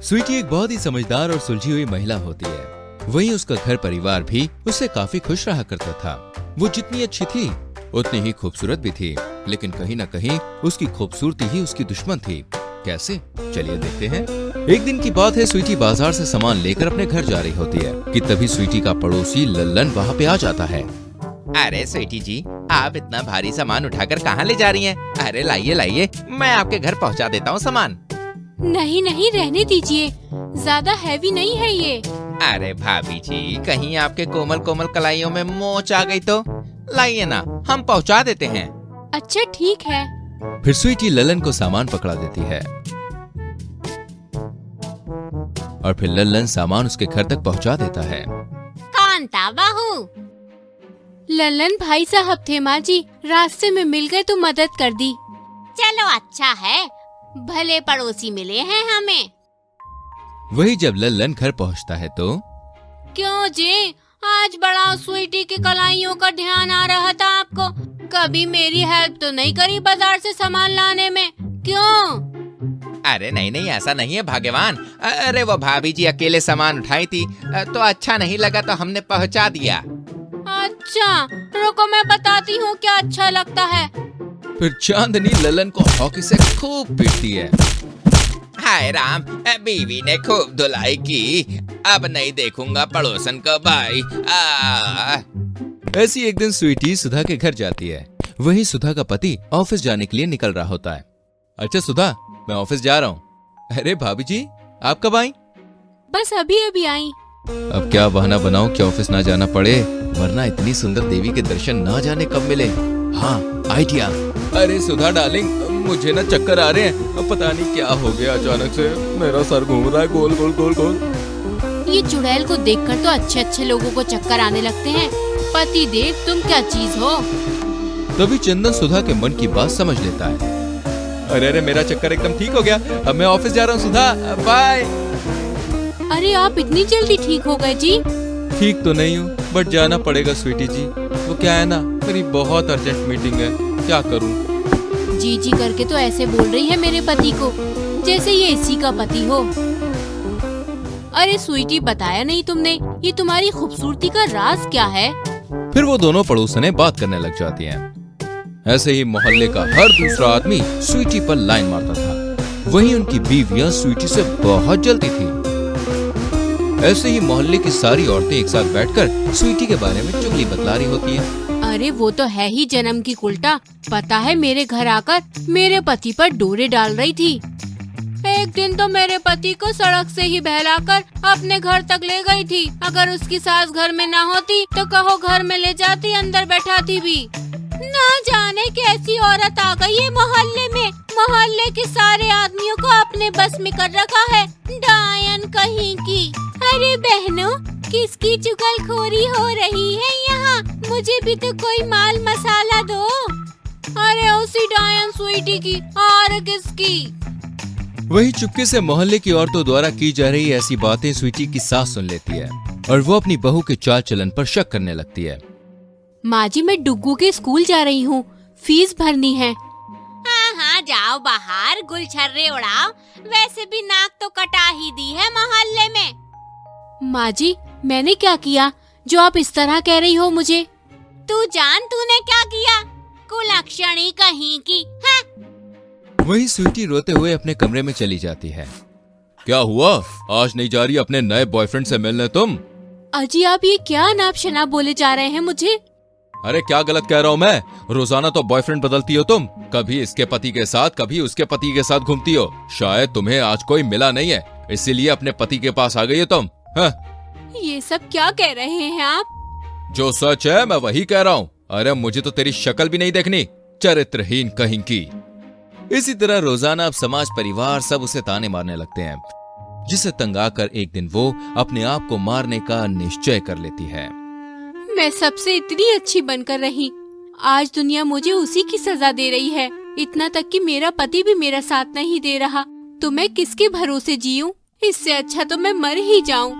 स्वीटी एक बहुत ही समझदार और सुलझी हुई महिला होती है। वहीं उसका घर परिवार भी उससे काफी खुश रहा करता था। वो जितनी अच्छी थी उतनी ही खूबसूरत भी थी, लेकिन कहीं न कहीं उसकी खूबसूरती ही उसकी दुश्मन थी। कैसे? चलिए देखते हैं। एक दिन की बात है, स्वीटी बाजार से सामान लेकर अपने घर जा रही होती है कि तभी स्वीटी का पड़ोसी लल्लन वहाँ पे आ जाता है। अरे स्वीटी जी, आप इतना भारी सामान उठाकर कहाँ ले जा रही हैं? अरे लाइए लाइए, मैं आपके घर पहुँचा देता हूँ सामान। नहीं नहीं, रहने दीजिए, ज्यादा हैवी नहीं है ये। अरे भाभी जी, कहीं आपके कोमल कोमल कलाइयों में मोच आ गई तो लाइए ना, हम पहुँचा देते हैं। अच्छा ठीक है। फिर स्वीटी लल्लन को सामान पकड़ा देती है और फिर लल्लन सामान उसके घर तक पहुंचा देता है। कौन था बहू? लल्लन भाई साहब थे माँ जी, रास्ते में मिल गए तो मदद कर दी। चलो अच्छा है, भले पड़ोसी मिले हैं हमें। वही जब लल्लन घर पहुंचता है तो क्यों जी, आज बड़ा स्वीटी की कलाइयों का ध्यान आ रहा था आपको। कभी मेरी हेल्प तो नहीं करी बाजार से सामान लाने में, क्यों? अरे नहीं नहीं, ऐसा नहीं है भाग्यवान। अरे वो भाभी जी अकेले सामान उठाई थी तो अच्छा नहीं लगा तो हमने पहुंचा दिया। अच्छा रुको, मैं बताती हूँ क्या अच्छा लगता है। फिर चांदनी लल्लन को हॉकी से खूब पीटती है। हाय राम, बीवी ने खूब धुलाई की, अब नहीं देखूंगा पड़ोसन को भाई। ऐसी एक दिन स्वीटी सुधा के घर जाती है। वहीं सुधा का पति ऑफिस जाने के लिए निकल रहा होता है। अच्छा सुधा, मैं ऑफिस जा रहा हूँ। अरे भाभी जी, आप कब आई? बस अभी अभी आई। अब क्या बहाना बनाऊं कि ऑफिस ना जाना पड़े, वरना इतनी सुंदर देवी के दर्शन ना जाने कब मिले। हाँ, आइडिया। अरे सुधा डार्लिंग, मुझे ना चक्कर आ रहे हैं, अब पता नहीं क्या हो गया, अचानक से मेरा सर घूम रहा है गोल गोल गोल गोल। ये चुड़ैल को देखकर तो अच्छे अच्छे लोगों को चक्कर आने लगते हैं। पति देव, तुम क्या चीज हो? तभी चंदन सुधा के मन की बात समझ लेता है। अरे अरे, मेरा चक्कर एकदम ठीक हो गया, अब मैं ऑफिस जा रहा हूँ सुधा, बाय। अरे आप इतनी जल्दी ठीक हो गए जी? ठीक तो नहीं हूँ, बट जाना पड़ेगा स्वीटी जी। वो क्या है ना, मेरी बहुत अर्जेंट मीटिंग है, क्या करूँ? जी जी करके तो ऐसे बोल रही है मेरे पति को जैसे ये इसी का पति हो। अरे स्वीटी, बताया नहीं तुमने, ये तुम्हारी खूबसूरती का राज क्या है? फिर वो दोनों पड़ोसनें बात करने लग जाती हैं। ऐसे ही मोहल्ले का हर दूसरा आदमी स्वीटी पर लाइन मारता था। वहीं उनकी बीवियां स्वीटी से बहुत जलती थी। ऐसे ही मोहल्ले की सारी औरतें एक साथ बैठकर स्वीटी के बारे में चुगली बतला रही होती हैं। अरे वो तो है ही जन्म की उल्टा। पता है, मेरे घर आकर मेरे पति पर डोरे डाल रही थी। एक दिन तो मेरे पति को सड़क से ही बहलाकर अपने घर तक ले गई थी। अगर उसकी सास घर में ना होती तो कहो घर में ले जाती, अंदर बैठाती भी। ना जाने कैसी औरत आ गई है मोहल्ले में। मोहल्ले के सारे आदमियों को अपने बस में कर रखा है, डायन कहीं की। अरे बहनों, किसकी चुगलखोरी हो रही है यहाँ? मुझे भी तो कोई माल मसाला दो। अरे उसी डायन स्वीटी की, और किसकी? वही चुपके से मोहल्ले की औरतों द्वारा की जा रही ऐसी बातें स्वीटी की सास सुन लेती है और वो अपनी बहू के चाल चलन पर शक करने लगती है। माँ जी, मैं डुग्गू के स्कूल जा रही हूँ, फीस भरनी है। हाँ हाँ, जाओ बाहर, गुलछर्रे उड़ाओ। वैसे भी नाक तो कटा ही दी है मोहल्ले में। माँ जी, मैंने क्या किया जो आप इस तरह कह रही हो मुझे? तू जान तूने क्या किया, कुलक्षणी कहीं की है। वही स्वीटी रोते हुए अपने कमरे में चली जाती है। क्या हुआ, आज नहीं जा रही अपने नए बॉयफ्रेंड से मिलने तुम? अजी, आप ये क्या अनाप शनाप बोले जा रहे हैं मुझे? अरे क्या गलत कह रहा हूँ मैं? रोजाना तो बॉयफ्रेंड बदलती हो तुम, कभी इसके पति के साथ, कभी उसके पति के साथ घूमती हो। शायद तुम्हें आज कोई मिला नहीं है, इसीलिए अपने पति के पास आ गई हो तुम। हाँ? ये सब क्या कह रहे हैं आप? जो सच है मैं वही कह रहा हूँ। अरे मुझे तो तेरी शक्ल भी नहीं देखनी, चरित्रहीन कहीं की। इसी तरह रोजाना अब समाज परिवार सब उसे ताने मारने लगते हैं, जिसे तंग आकर एक दिन वो अपने आप को मारने का निश्चय कर लेती है। मैं सबसे इतनी अच्छी बनकर रही, आज दुनिया मुझे उसी की सजा दे रही है। इतना तक कि मेरा पति भी मेरा साथ नहीं दे रहा, तो मैं किसके भरोसे जीऊं? इससे अच्छा तो मैं मर ही जाऊं।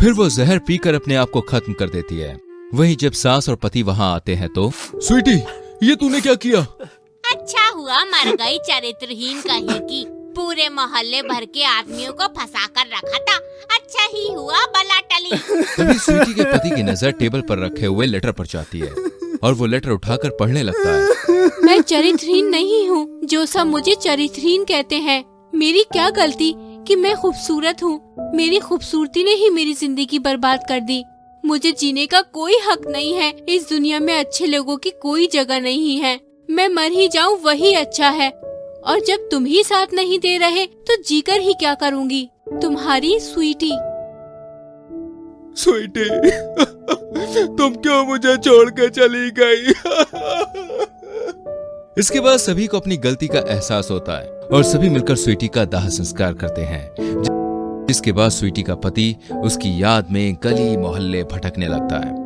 फिर वो जहर पीकर अपने आप को खत्म कर देती है। वहीं जब सास और पति वहाँ आते हैं तो स्वीटी, ये तूने क्या किया? अच्छा हुआ मर गई, चरित्रहीन कहीं की। पूरे मोहल्ले भर के आदमियों को फंसा कर रखा था। अच्छा ही हुआ बला टली। तभी स्वीटी के पति की नजर टेबल पर रखे हुए लेटर पर जाती है और वो लेटर उठाकर पढ़ने लगता है। मैं चरित्रहीन नहीं हूँ, जो सब मुझे चरित्रहीन कहते हैं। मेरी क्या गलती कि मैं खूबसूरत हूँ। मेरी खूबसूरती ने ही मेरी जिंदगी बर्बाद कर दी। मुझे जीने का कोई हक नहीं है। इस दुनिया में अच्छे लोगों की कोई जगह नहीं है। मैं मर ही जाऊँ वही अच्छा है। और जब तुम ही साथ नहीं दे रहे तो जीकर ही क्या करूँगी। तुम्हारी स्वीटी। स्वीटी, तुम क्यों मुझे छोड़ के चली गई? इसके बाद सभी को अपनी गलती का एहसास होता है और सभी मिलकर स्वीटी का दाह संस्कार करते हैं। जिसके बाद स्वीटी का पति उसकी याद में गली मोहल्ले भटकने लगता है।